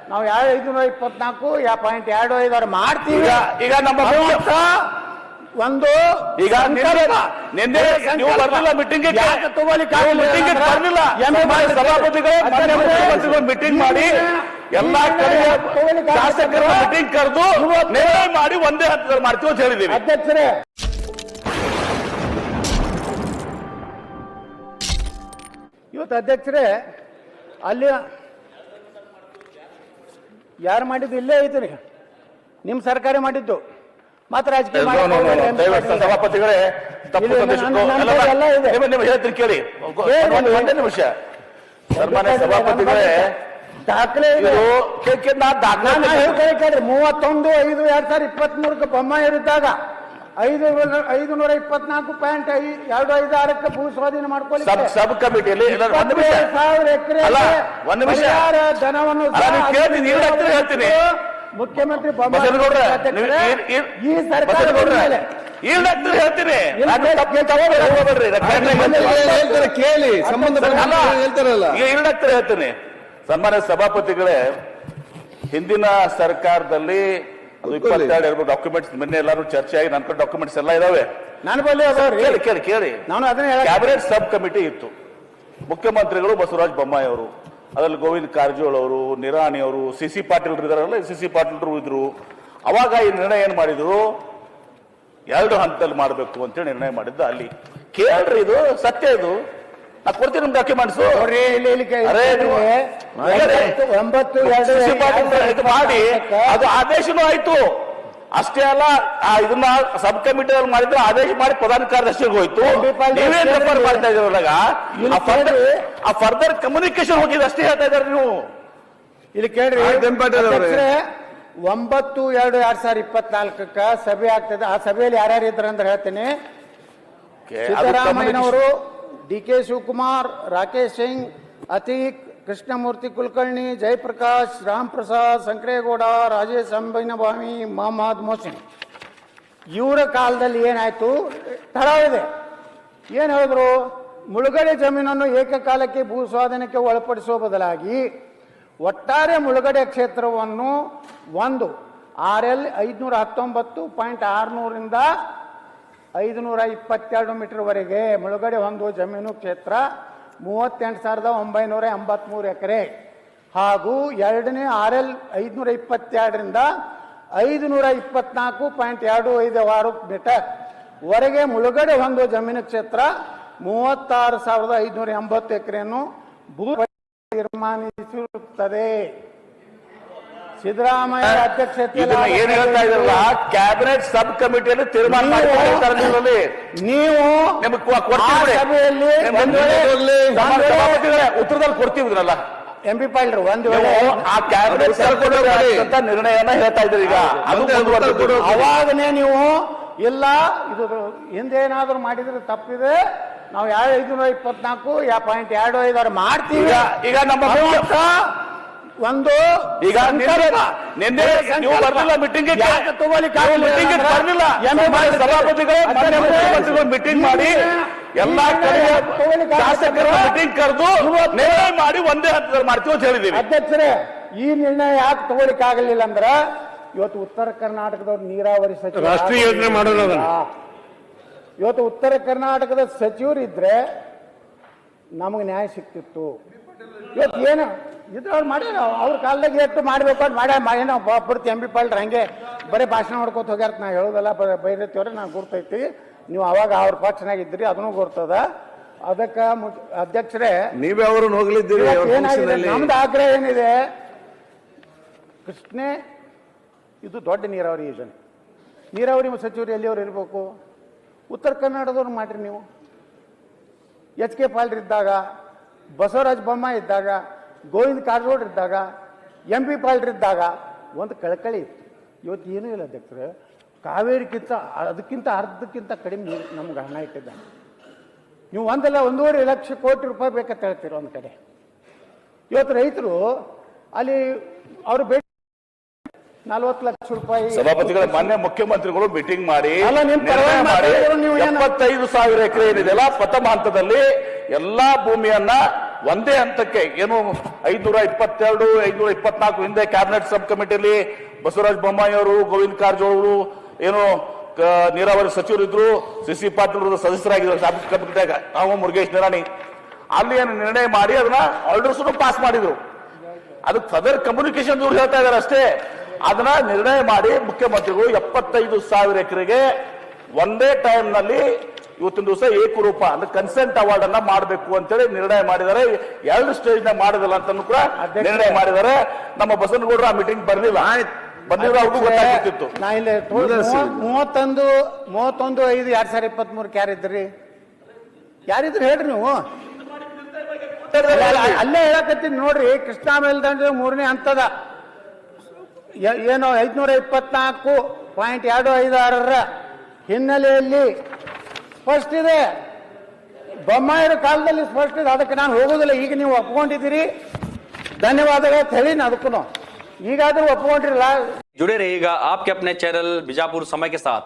ನಾವು 524 ಮಾಡ್ತೀವಿ. ಈಗ ನಮ್ಮ ಒಂದು ಈಗ ನಿನ್ನೆ ನೀವು ಬರ್ಲಿಲ್ಲ ಮೀಟಿಂಗ್ ಬರ್ಲಿಲ್ಲ. ಸಭಾಪತಿಗಳು ಮೀಟಿಂಗ್ ಮಾಡಿ ಎಲ್ಲಾ ಕಡೆ ಶಾಸಕರ ಮೀಟಿಂಗ್ ಕರೆದು ನಿರ್ಣಯ ಮಾಡಿ ಒಂದೇ ಹಂತದಲ್ಲಿ ಮಾಡ್ತೀವಿ ಅಂತ ಹೇಳಿದ್ದೀವಿ. ಅಧ್ಯಕ್ಷರೇ, ಇವತ್ತು ಅಧ್ಯಕ್ಷರೇ ಅಲ್ಲಿ ಯಾರು ಮಾಡಿದ್ದು ಇಲ್ಲೇ ಐತ್ರಿ, ನಿಮ್ ಸರ್ಕಾರ ಮಾಡಿದ್ದು ಮಾತ್ರ ರಾಜಕೀಯ ಸಭಾಪತಿಗಳೇ ಹೇಳ್ತೀನಿ ಕೇಳಿ. ಒಂದೇ ನಿಮಿಷ ಸನ್ಮಾನ್ಯ ಸಭಾಪತಿಗಳೇ, ದಾಖಲೆ 31/5/2023 ಬೊಮ್ಮಾಯಿರಿದ್ದಾಗ 524.256 ಭೂ ಸ್ವಾಧೀನ ಮಾಡ್ಕೊಳ್ಳಿ ಸಬ್ ಕಮಿಟಿಯಲ್ಲಿ ಧನವನ್ನು ಹೇಳ್ತೀನಿ. ಮುಖ್ಯಮಂತ್ರಿ ಈ ಸರ್ಕಾರ ಹೇಳ್ತೀನಿ ಕೇಳಿ ಸಂಬಂಧ ಹೇಳ್ತೀನಿ. ಸನ್ಮಾನ್ಯ ಸಭಾಪತಿಗಳೇ, ಹಿಂದಿನ ಸರ್ಕಾರದಲ್ಲಿ ಅದು 22 ಡಾಕ್ಯುಮೆಂಟ್ಸ್ ಮೊನ್ನೆ ಎಲ್ಲರೂ ಚರ್ಚೆ ಆಗಿ ನನ್ನ ಕಡೆ ಡಾಕ್ಯುಮೆಂಟ್ಸ್ ಎಲ್ಲ ಇದಾವೆ. ನಾನು ಕೇಳಿ ನಾನು ಅದನ್ನ ಕ್ಯಾಬಿನೆಟ್ ಸಬ್ ಕಮಿಟಿ ಇತ್ತು. ಮುಖ್ಯಮಂತ್ರಿಗಳು ಬಸವರಾಜ ಬೊಮ್ಮಾಯಿ ಅವರು, ಅದರಲ್ಲಿ ಗೋವಿಂದ ಕಾರಜೋಳ ಅವರು, ನಿರಾಣಿ ಅವರು, ಸಿ ಪಾಟೀಲ್ ಇದಾರಲ್ಲ, ಸಿ ಪಾಟೀಲ್ರು ಇದ್ರು. ಅವಾಗ ಈ ನಿರ್ಣಯ ಏನ್ ಮಾಡಿದ್ರು, 2 ಹಂತದಲ್ಲಿ ಮಾಡಬೇಕು ಅಂತೇಳಿ ನಿರ್ಣಯ ಮಾಡಿದ್ದು. ಅಲ್ಲಿ ಕೇಳ್ರಿ, ಇದು ಸತ್ಯ, ಇದು ನಾ ಕೊಡ್ತೀನಿ ನಿಮ್ ಡಾಕ್ಯುಮೆಂಟ್ಸ್ ಮಾಡಿ. ಅದು ಆದೇಶನೂ ಆಯ್ತು. ಅಷ್ಟೇ ಅಲ್ಲ, ಇದನ್ನ ಸಬ್ ಕಮಿಟಿಯಲ್ಲಿ ಮಾಡಿದ್ರೆ ಆದೇಶ ಮಾಡಿ ಪ್ರಧಾನ ಕಾರ್ಯದರ್ಶಿಗೆ ಹೋಯ್ತು. ನೀವೇನ್ ರೆಫರ್ ಮಾಡ್ತಾ ಇದ್ರೊಳಗ ಆ ಫರ್ದರ್ ಕಮ್ಯುನಿಕೇಶನ್ ಹೋಗಿದೆ ಅಷ್ಟೇ ಹೇಳ್ತಾ ಇದಾರೆ ನೀವು. ಇಲ್ಲಿ ಕೇಳ್ರಿ, 9/2/2024 ಸಭೆ ಆಗ್ತದೆ. ಆ ಸಭೆಯಲ್ಲಿ ಯಾರ್ಯಾರು ಇದ್ರಂದ್ರೆ ಹೇಳ್ತೀನಿ. ಸಿದ್ದರಾಮಯ್ಯನವರು, ಡಿ.ಕೆ. ಶಿವಕುಮಾರ್, ರಾಕೇಶ್ ಸಿಂಗ್, ಅತೀಕ್, ಕೃಷ್ಣಮೂರ್ತಿ ಕುಲಕರ್ಣಿ, ಜಯಪ್ರಕಾಶ್, ರಾಮ್ ಪ್ರಸಾದ್, ಸಂಕ್ರೇಗೌಡ, ರಾಜೇಶ್ ಅಂಬೈನಭಾವಿ, ಮೊಹಮ್ಮದ್ ಮೊಹಸಿನ್. ಇವರ ಕಾಲದಲ್ಲಿ ಏನಾಯ್ತು, ತಡವಿದೆ. ಏನ್ ಹೇಳಿದ್ರು, ಮುಳುಗಡೆ ಜಮೀನನ್ನು ಏಕಕಾಲಕ್ಕೆ ಭೂ ಸ್ವಾಧೀನಕ್ಕೆ ಒಳಪಡಿಸುವ ಬದಲಾಗಿ ಒಟ್ಟಾರೆ ಮುಳುಗಡೆ ಕ್ಷೇತ್ರವನ್ನು 1 RL 519.600 522 ಮೀಟರ್ ವರೆಗೆ ಮುಳುಗಡೆ ಹೊಂದುವ ಜಮೀನು ಕ್ಷೇತ್ರ 38,983 ಎಕರೆ ಹಾಗೂ 2ನೇ RL 522 524.256 ಮೀಟರ್ ವರೆಗೆ ಮುಳುಗಡೆ ಹೊಂದುವ ಜಮೀನು ಕ್ಷೇತ್ರ 36,580 ಎಕರೆಯನ್ನು ಭೂ ತೀರ್ಮಾನಿಸಿರುತ್ತದೆ. ಸಿದ್ದರಾಮಯ್ಯ ಅಧ್ಯಕ್ಷತೆಯಲ್ಲಿ ಏನ್ ಹೇಳ್ತಾ ಇದ್ರಲ್ಲ, ಕ್ಯಾಬಿನೆಟ್ ಸಬ್ ಕಮಿಟಿಯಲ್ಲಿ ತೀರ್ಮಾನ ಮಾಡಿದ್ದಾರೆ. ನೀವು ಉತ್ತರದಲ್ಲಿ ಕೊಡ್ತಿದ್ರಲ್ಲ MP ಪಾಟೀಲ್, ಒಂದು ವೇಳೆ ಆ ಕ್ಯಾಬಿನೆಟ್ ನಿರ್ಣಯನ ಹೇಳ್ತಾ ಇದ್ರಿ. ಈಗ ಅವಾಗನೇ ನೀವು ಇಲ್ಲ, ಇದು ಹಿಂದೇನಾದ್ರೂ ಮಾಡಿದ್ರೆ ತಪ್ಪಿದೆ, ನಾವು 524.25 ಮಾಡ್ತೀವಿ. ಈಗ ನಮ್ಮ ಒಂದು ಈಗ ನಿನ್ನೆ ನೀವು ಬರ್ಲಿಲ್ಲ ಮೀಟಿಂಗ್ ಬರ್ಲಿಲ್ಲ. ಸಭಾಪತಿಗಳು ಮೀಟಿಂಗ್ ಮಾಡಿ ಎಲ್ಲಾ ಕಡೆ ಶಾಸಕರ ಮೀಟಿಂಗ್ ಕರೆದು ನಿರ್ಣಯ ಮಾಡಿ ಒಂದೇ ಹಂತದಲ್ಲಿ ಮಾಡ್ತೀವಿ ಅಂತ ಹೇಳಿದೀವಿ. ಅಧ್ಯಕ್ಷರೇ, ಈ ನಿರ್ಣಯ ಯಾಕೆ ತಗೊಳ್ಳಿಕ್ ಆಗಲಿಲ್ಲ ಅಂದ್ರ, ಇವತ್ತು ಉತ್ತರ ಕರ್ನಾಟಕದವ್ರು ನೀರಾವರಿ ಸಚಿವ ರಾಷ್ಟ್ರೀಯ ಯೋಜನೆ ಮಾಡೋಣ. ಇವತ್ತು ಉತ್ತರ ಕರ್ನಾಟಕದ ಸಚಿವರು ಇದ್ರೆ ನಮಗೆ ನ್ಯಾಯ ಸಿಕ್ತಿತ್ತು. ಇವತ್ತು ಏನು ಇದ್ರವ್ರು ಮಾಡ್ಯಾರ, ಅವ್ರ ಕಾಲದಾಗ ಎಷ್ಟು ಮಾಡ್ಬೇಕು ಅಂತ ಏನೋ ಪೂರ್ತಿ MP ಪಾಟೀಲ್ ಹಂಗೆ ಬರೀ ಭಾಷಣ ಮಾಡ್ಕೋತ ಹೋಗ್ಯಾರ. ನಾ ಹೇಳೋದಲ್ಲ, ಬೈರತಿಯವ್ರೆ ನಾನು ಗುರ್ತೈತಿ. ನೀವು ಅವಾಗ ಅವ್ರ ಪಕ್ಷನಾಗಿದ್ರಿ, ಅದನ್ನು ಗುರ್ತದ. ಅದಕ್ಕೆ ಅಧ್ಯಕ್ಷರೇ, ನೀವೇ ಅವ್ರನ್ನ ಹೋಗ್ಲಿದ್ದೀರಿ. ನಮ್ದು ಆಗ್ರಹ ಏನಿದೆ, ಕೃಷ್ಣೆ ಇದು ದೊಡ್ಡ ನೀರಾವರಿ ಯೋಜನೆ. ನೀರಾವರಿ ಸಚಿವರು ಎಲ್ಲಿಯವ್ರು ಇರಬೇಕು? ಉತ್ತರ ಕರ್ನಾಟಕದವ್ರು ಮಾಡ್ರಿ. ನೀವು HK ಪಾಟೀಲ್ ಇದ್ದಾಗ, ಬಸವರಾಜ ಬೊಮ್ಮಾಯಿ ಇದ್ದಾಗ, ಗೋವಿಂದ ಕಾರಜೋಳ ಇದ್ದಾಗ, MP ಪಾಟೀಲ್ ಇದ್ದಾಗ ಒಂದು ಕಳಕಳಿ ಇತ್ತು. ಇವತ್ತು ಏನೂ ಇಲ್ಲ ಅಧ್ಯಕ್ಷರೇ. ಕಾವೇರಿಗಿಂತ ಅದಕ್ಕಿಂತ ಅರ್ಧಕ್ಕಿಂತ ಕಡಿಮೆ ನಮ್ಗೆ ಹಣ ಇಟ್ಟಿದ್ದಾರೆ. ನೀವು 1.5 ಲಕ್ಷ ಕೋಟಿ ರೂಪಾಯಿ ಬೇಕಂತ ಹೇಳ್ತೀರ ಒಂದು ಕಡೆ. ಇವತ್ತು ರೈತರು ಅಲ್ಲಿ ಅವರು 40 ಲಕ್ಷ ರೂಪಾಯಿ. ಸಭಾಪತಿಗಳ ಮಾನ್ಯ ಮುಖ್ಯಮಂತ್ರಿಗಳು ಮೀಟಿಂಗ್ ಮಾಡಿ 75,000 ಎಕರೆ ಏನಿದೆಯಲ್ಲ, ಪ್ರಥಮ ಹಂತದಲ್ಲಿ ಎಲ್ಲಾ ಭೂಮಿಯನ್ನ ಒಂದೇ ಹಂತಕ್ಕೆ ಏನು 522 524 ಹಿಂದೆ ಕ್ಯಾಬಿನೆಟ್ ಸಬ್ ಕಮಿಟಿಯಲ್ಲಿ ಬಸವರಾಜ ಬೊಮ್ಮಾಯಿ ಅವರು, ಗೋವಿಂದ ಕಾರಜೋಳ ಅವರು, ಏನು ನೀರಾವರಿ ಸಚಿವರಿದ್ರು, ಸಿ ಪಾಟೀಲ್ ಸದಸ್ಯರಾಗಿದ್ರು ಕ್ಯಾಬಿನೆಟ್ ಕಮಿಟಿಯಾಗ, ನಾವು ಮುರುಗೇಶ್ ನಿರಾಣಿ ಅಲ್ಲಿ ಏನು ನಿರ್ಣಯ ಮಾಡಿ ಅದನ್ನ ಆರ್ಡರ್ಸ್ ಪಾಸ್ ಮಾಡಿದ್ರು. ಅದಕ್ಕೆ ಫರ್ದರ್ ಕಮ್ಯುನಿಕೇಶನ್ ಇವ್ರು ಹೇಳ್ತಾ ಇದಾರೆ ಅಷ್ಟೇ. ಅದನ್ನ ನಿರ್ಣಯ ಮಾಡಿ ಮುಖ್ಯಮಂತ್ರಿಗಳು 75,000 ಎಕರೆಗೆ ಒಂದೇ ಟೈಮ್ ನಲ್ಲಿ ಇವತ್ತಿನ ದಿವಸ ಏಕರೂಪ ಅಂದ್ರೆ ಕನ್ಸೆಂಟ್ ಅವಾರ್ಡ್ ಅನ್ನ ಮಾಡಬೇಕು ಅಂತೇಳಿ ನಿರ್ಣಯ ಮಾಡಿದ್ದಾರೆ. 2 ಸ್ಟೇಜ್ ನ ಮಾಡೋದಿಲ್ಲ ಅಂತ ಕೂಡ ನಿರ್ಣಯ ಮಾಡಿದ್ದಾರೆ. ನಮ್ಮ ಬಸವನಗೌಡರು ಆ ಮೀಟಿಂಗ್ ಬರ್ಲಿಲ್ಲ, ಬಂದಿರೋ ಅವ್ರಿಗೂ ಗೊತ್ತಾಗ್ತಿತ್ತು. ನಾ ಇಲ್ಲಿ 31/5/2023 ಯಾರಿದ್ರಿ? ಯಾರಿದ್ರು ಹೇಳ್ರಿ ನೀವು. ಅಲ್ಲೇ ಹೇಳಕತ್ತೀನಿ ನೋಡ್ರಿ, ಕೃಷ್ಣಾ ಮೇಲ್ದಂಡೆ 3ನೇ ಹಂತದ ಏನು 524.256 ಹಿನ್ನೆಲೆಯಲ್ಲಿ ಸ್ಪಷ್ಟ ಇದೆ. ಬೊಮ್ಮಾಯಿರ ಕಾಲದಲ್ಲಿ ಸ್ಪಷ್ಟ ಇದೆ. ಅದಕ್ಕೆ ನಾನು ಹೋಗೋದಿಲ್ಲ. ಈಗ ನೀವು ಒಪ್ಕೊಂಡಿದ್ದೀರಿ, ಧನ್ಯವಾದಗಳು ಅಂತ ಹೇಳಿ ಅದಕ್ಕೂ ಈಗಾದ್ರೂ ಒಪ್ಕೊಂಡಿರಲ್ಲ. जुड़े रहिएगा आपके अपने चैनल बीजापुर समय के साथ।